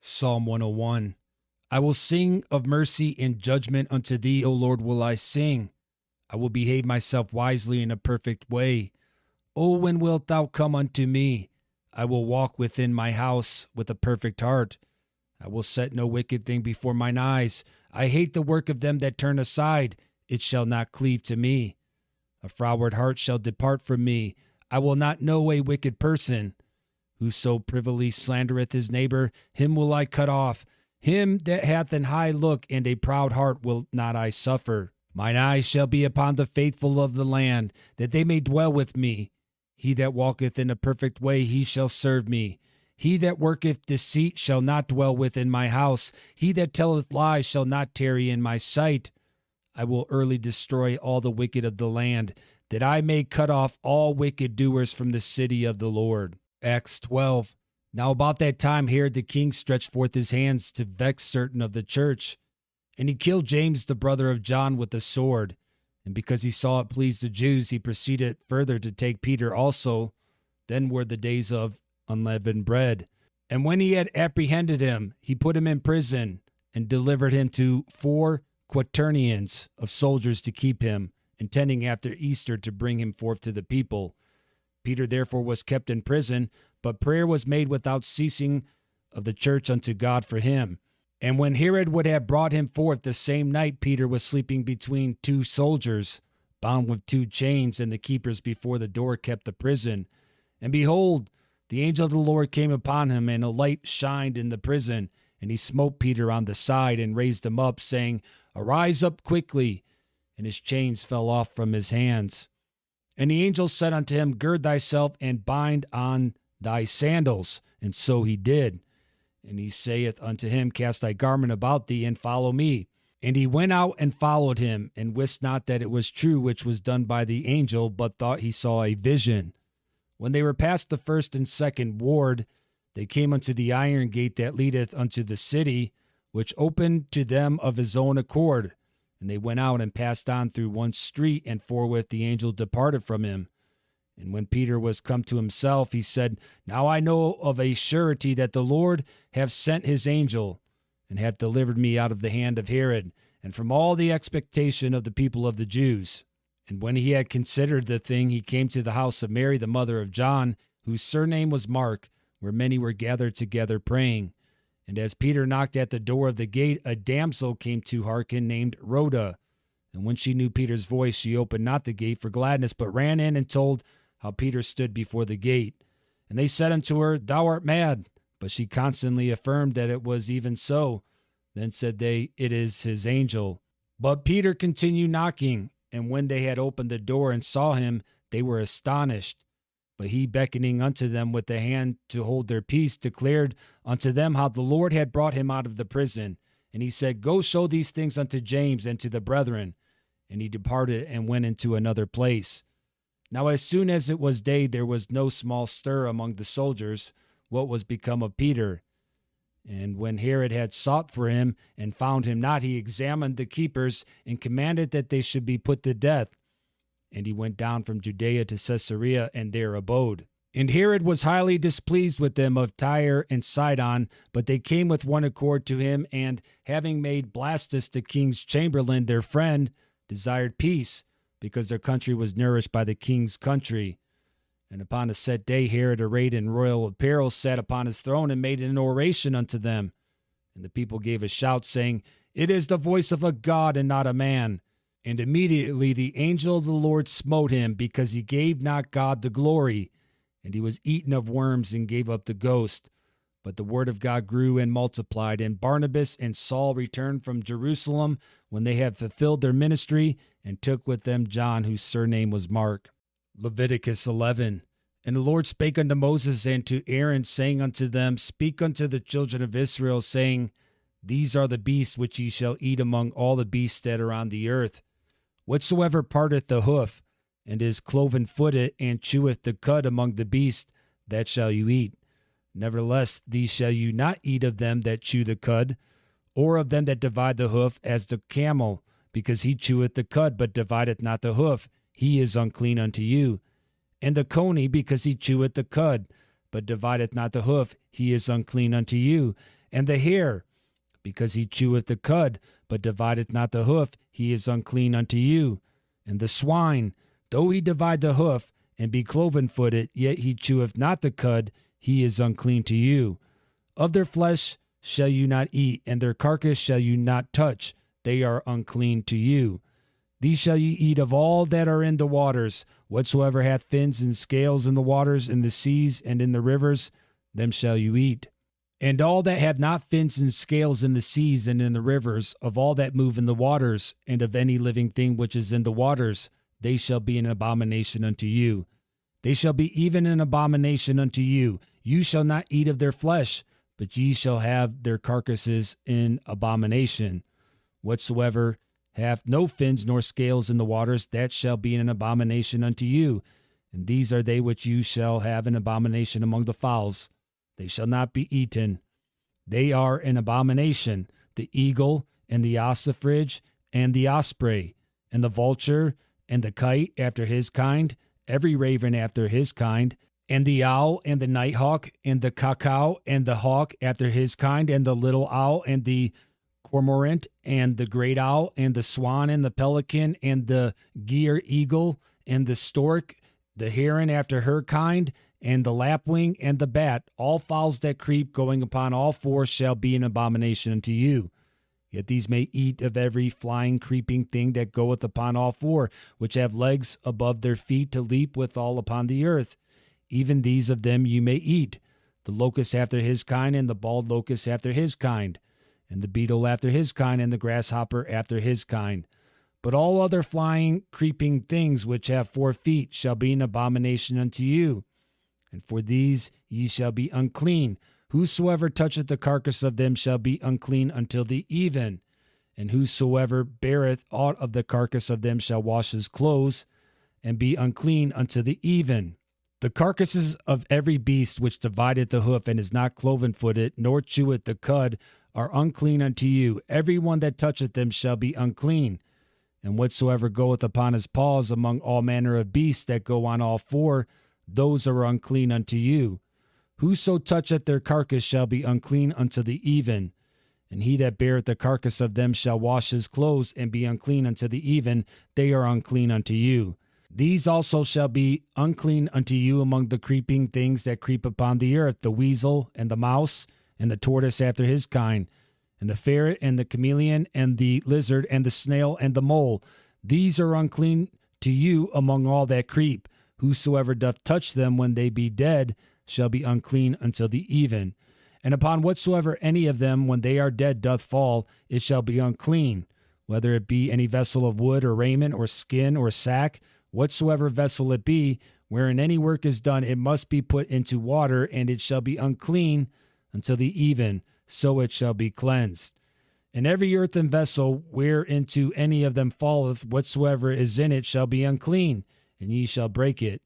Psalm 101. I will sing of mercy and judgment unto thee, O Lord, will I sing. I will behave myself wisely in a perfect way. O when wilt thou come unto me? I will walk within my house with a perfect heart. I will set no wicked thing before mine eyes. I hate the work of them that turn aside. It shall not cleave to me. A froward heart shall depart from me. I will not know a wicked person. Whoso privily slandereth his neighbor, him will I cut off. Him that hath an high look and a proud heart will not I suffer. Mine eyes shall be upon the faithful of the land, that they may dwell with me. He that walketh in a perfect way, he shall serve me. He that worketh deceit shall not dwell within my house. He that telleth lies shall not tarry in my sight. I will early destroy all the wicked of the land, that I may cut off all wicked doers from the city of the Lord. Acts 12. Now about that time Herod the king stretched forth his hands to vex certain of the church. And he killed James the brother of John with a sword. And because he saw it pleased the Jews, he proceeded further to take Peter also. Then were the days of unleavened bread. And when he had apprehended him, he put him in prison, and delivered him to 4 quaternions of soldiers to keep him, intending after Easter to bring him forth to the people. Peter therefore was kept in prison, but prayer was made without ceasing of the church unto God for him. And when Herod would have brought him forth the same night, Peter was sleeping between 2 soldiers, bound with 2 chains, and the keepers before the door kept the prison. And behold, the angel of the Lord came upon him, and a light shined in the prison. And he smote Peter on the side, and raised him up, saying, Arise up quickly. And his chains fell off from his hands. And the angel said unto him, Gird thyself, and bind on thy sandals. And so he did. And he saith unto him, Cast thy garment about thee, and follow me. And he went out and followed him, and wist not that it was true which was done by the angel, but thought he saw a vision. When they were past the first and second ward, they came unto the iron gate that leadeth unto the city, which opened to them of his own accord. And they went out and passed on through one street, and forthwith the angel departed from him. And when Peter was come to himself, he said, Now I know of a surety that the Lord hath sent his angel, and hath delivered me out of the hand of Herod, and from all the expectation of the people of the Jews. And when he had considered the thing, he came to the house of Mary, the mother of John, whose surname was Mark, where many were gathered together praying. And as Peter knocked at the door of the gate, a damsel came to hearken, named Rhoda. And when she knew Peter's voice, she opened not the gate for gladness, but ran in and told how Peter stood before the gate. And they said unto her, Thou art mad. But she constantly affirmed that it was even so. Then said they, It is his angel. But Peter continued knocking. And when they had opened the door and saw him, they were astonished. But he, beckoning unto them with the hand to hold their peace, declared unto them how the Lord had brought him out of the prison. And he said, Go show these things unto James and to the brethren. And he departed and went into another place. Now as soon as it was day, there was no small stir among the soldiers, what was become of Peter. And when Herod had sought for him and found him not, he examined the keepers and commanded that they should be put to death. And he went down from Judea to Caesarea, and there abode. And Herod was highly displeased with them of Tyre and Sidon, but they came with one accord to him, and having made Blastus the king's chamberlain their friend, desired peace, because their country was nourished by the king's country. And upon a set day Herod, arrayed in royal apparel, sat upon his throne, and made an oration unto them. And the people gave a shout, saying, It is the voice of a God, and not a man. And immediately the angel of the Lord smote him, because he gave not God the glory. And he was eaten of worms, and gave up the ghost. But the word of God grew and multiplied. And Barnabas and Saul returned from Jerusalem, when they had fulfilled their ministry, and took with them John, whose surname was Mark. Leviticus 11. And the Lord spake unto Moses and to Aaron, saying unto them, Speak unto the children of Israel, saying, These are the beasts which ye shall eat among all the beasts that are on the earth. Whatsoever parteth the hoof, and is cloven-footed, and cheweth the cud among the beasts, that shall you eat. Nevertheless, these shall you not eat of them that chew the cud, or of them that divide the hoof, as the camel, because he cheweth the cud, but divideth not the hoof, he is unclean unto you. And the coney, because he cheweth the cud, but divideth not the hoof, he is unclean unto you. And the hare, because he cheweth the cud, but divideth not the hoof, he is unclean unto you. And the swine, though he divide the hoof, and be cloven-footed, yet he cheweth not the cud, he is unclean to you. Of their flesh shall you not eat, and their carcass shall you not touch, they are unclean to you. These shall ye eat of all that are in the waters, whatsoever hath fins and scales in the waters, in the seas, and in the rivers, them shall you eat. And all that have not fins and scales in the seas and in the rivers, of all that move in the waters, and of any living thing which is in the waters, they shall be an abomination unto you. They shall be even an abomination unto you. You shall not eat of their flesh, but ye shall have their carcasses in abomination. Whatsoever hath no fins nor scales in the waters, that shall be an abomination unto you. And these are they which you shall have an abomination among the fowls. They shall not be eaten. They are an abomination, the eagle, and the ossifrage, and the osprey, and the vulture, and the kite after his kind, every raven after his kind, and the owl, and the nighthawk, and the cuckoo, and the hawk after his kind, and the little owl, and the cormorant, and the great owl, and the swan, and the pelican, and the gier eagle, and the stork, the heron after her kind, and the lapwing, and the bat, all fowls that creep, going upon all four, shall be an abomination unto you. Yet these may eat of every flying, creeping thing that goeth upon all four, which have legs above their feet to leap withal upon the earth. Even these of them you may eat, the locust after his kind, and the bald locust after his kind, and the beetle after his kind, and the grasshopper after his kind. But all other flying, creeping things which have 4 feet shall be an abomination unto you. And for these ye shall be unclean. Whosoever toucheth the carcass of them shall be unclean until the even. And whosoever beareth aught of the carcass of them shall wash his clothes, and be unclean unto the even. The carcasses of every beast which divideth the hoof, and is not cloven-footed, nor cheweth the cud, are unclean unto you. Every one that toucheth them shall be unclean. And whatsoever goeth upon his paws among all manner of beasts that go on all 4, those are unclean unto you. Whoso toucheth their carcass shall be unclean unto the even. And he that beareth the carcass of them shall wash his clothes, and be unclean unto the even. They are unclean unto you. These also shall be unclean unto you among the creeping things that creep upon the earth, the weasel, and the mouse, and the tortoise after his kind, and the ferret, and the chameleon, and the lizard, and the snail, and the mole. These are unclean to you among all that creep. Whosoever doth touch them when they be dead shall be unclean until the even. And upon whatsoever any of them when they are dead doth fall, it shall be unclean, whether it be any vessel of wood, or raiment, or skin, or sack, whatsoever vessel it be, wherein any work is done, it must be put into water, and it shall be unclean until the even, so it shall be cleansed. And every earthen vessel whereinto any of them falleth, whatsoever is in it shall be unclean, and ye shall break it.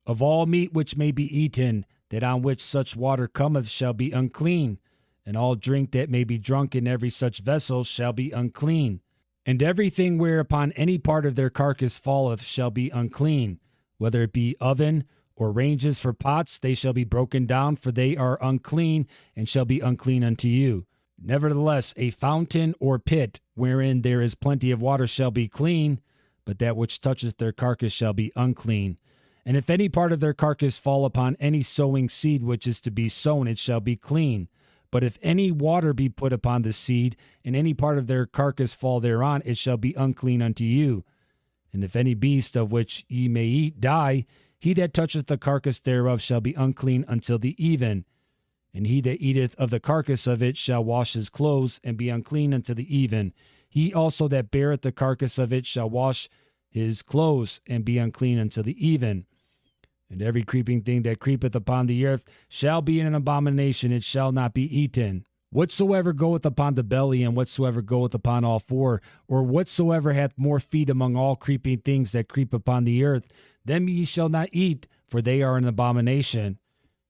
Of all meat which may be eaten, that on which such water cometh shall be unclean, and all drink that may be drunk in every such vessel shall be unclean. And everything whereupon any part of their carcass falleth shall be unclean, whether it be oven, or ranges for pots, they shall be broken down, for they are unclean, and shall be unclean unto you. Nevertheless, a fountain or pit, wherein there is plenty of water, shall be clean, but that which toucheth their carcass shall be unclean. And if any part of their carcass fall upon any sowing seed which is to be sown, it shall be clean. But if any water be put upon the seed, and any part of their carcass fall thereon, it shall be unclean unto you. And if any beast of which ye may eat die, he that toucheth the carcass thereof shall be unclean until the even. And he that eateth of the carcass of it shall wash his clothes, and be unclean unto the even. He also that beareth the carcass of it shall wash his clothes, and be unclean unto the even. And every creeping thing that creepeth upon the earth shall be an abomination, it shall not be eaten. Whatsoever goeth upon the belly, and whatsoever goeth upon all 4, or whatsoever hath more feet among all creeping things that creep upon the earth, them ye shall not eat, for they are an abomination.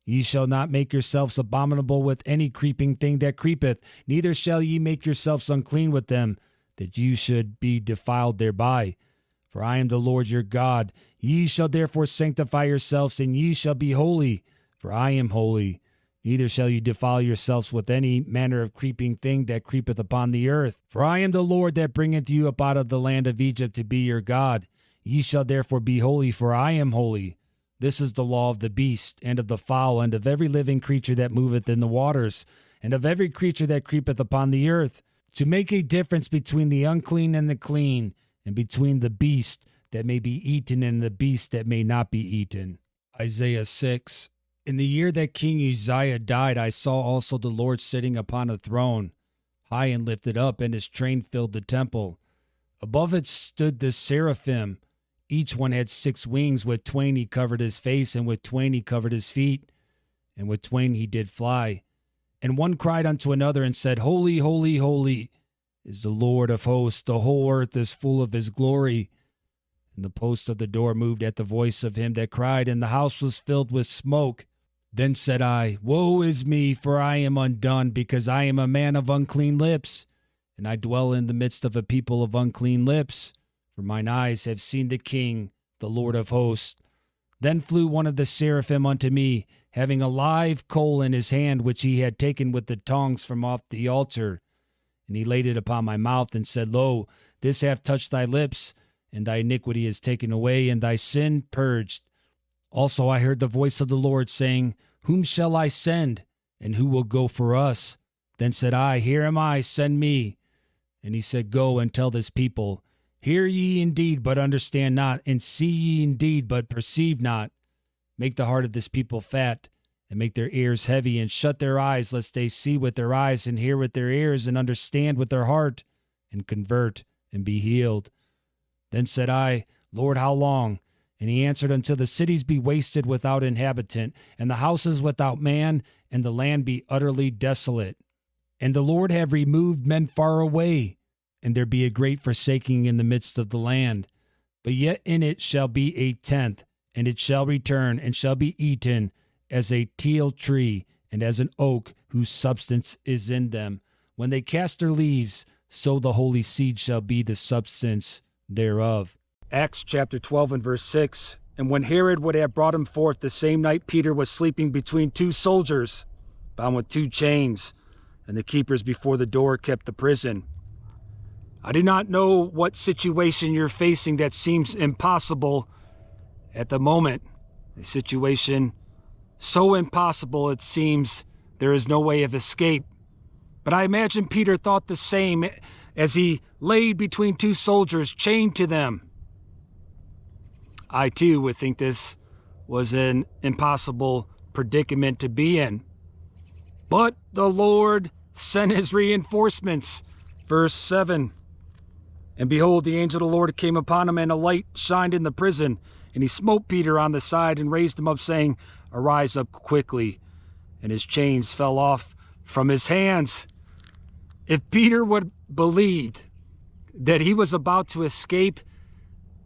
Ye shall not make yourselves abominable with any creeping thing that creepeth, neither shall ye make yourselves unclean with them, that you should be defiled thereby. For I am the Lord your God. Ye shall therefore sanctify yourselves, and ye shall be holy, for I am holy. Neither shall you defile yourselves with any manner of creeping thing that creepeth upon the earth. For I am the Lord that bringeth you up out of the land of Egypt to be your God. Ye shall therefore be holy, for I am holy. This is the law of the beast, and of the fowl, and of every living creature that moveth in the waters, and of every creature that creepeth upon the earth, to make a difference between the unclean and the clean, and between the beast that may be eaten and the beast that may not be eaten. Isaiah 6. In the year that King Uzziah died, I saw also the Lord sitting upon a throne, high and lifted up, and his train filled the temple. Above it stood the seraphim. Each one had 6 wings. With twain he covered his face, and with twain he covered his feet, and with twain he did fly. And one cried unto another and said, Holy, holy, holy is the Lord of hosts. The whole earth is full of his glory. And the posts of the door moved at the voice of him that cried, and the house was filled with smoke. Then said I, Woe is me, for I am undone, because I am a man of unclean lips, and I dwell in the midst of a people of unclean lips. For mine eyes have seen the King, the Lord of hosts. Then flew one of the seraphim unto me, having a live coal in his hand, which he had taken with the tongs from off the altar. And he laid it upon my mouth, and said, Lo, this hath touched thy lips, and thy iniquity is taken away, and thy sin purged. Also I heard the voice of the Lord saying, Whom shall I send, and who will go for us? Then said I, Here am I, send me. And he said, Go and tell this people, Hear ye indeed, but understand not, and see ye indeed, but perceive not. Make the heart of this people fat, and make their ears heavy, and shut their eyes, lest they see with their eyes, and hear with their ears, and understand with their heart, and convert, and be healed. Then said I, Lord, how long? And he answered, Until the cities be wasted without inhabitant, and the houses without man, and the land be utterly desolate. And the Lord have removed men far away, and there be a great forsaking in the midst of the land. But yet in it shall be a tenth, and it shall return, and shall be eaten, as a teil tree, and as an oak whose substance is in them. When they cast their leaves, so the holy seed shall be the substance thereof. Acts chapter 12 and verse 6. And when Herod would have brought him forth, the same night Peter was sleeping between 2 soldiers, bound with 2 chains, and the keepers before the door kept the prison. I do not know what situation you're facing that seems impossible at the moment. A situation so impossible it seems there is no way of escape. But I imagine Peter thought the same as he laid between 2 soldiers chained to them. I too would think this was an impossible predicament to be in. But the Lord sent his reinforcements. Verse 7. And behold, the angel of the Lord came upon him, and a light shined in the prison. And he smote Peter on the side and raised him up, saying, Arise up quickly. And his chains fell off from his hands. If Peter would believed that he was about to escape,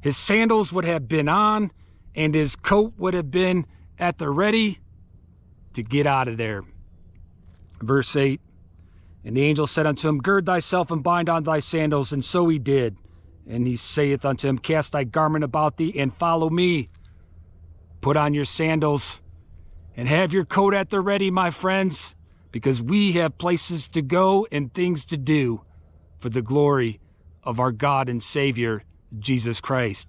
his sandals would have been on, and his coat would have been at the ready to get out of there. Verse 8. And the angel said unto him, Gird thyself and bind on thy sandals. And so he did. And he saith unto him, Cast thy garment about thee, and follow me. Put on your sandals, and have your coat at the ready, my friends, because we have places to go and things to do for the glory of our God and Savior, Jesus Christ.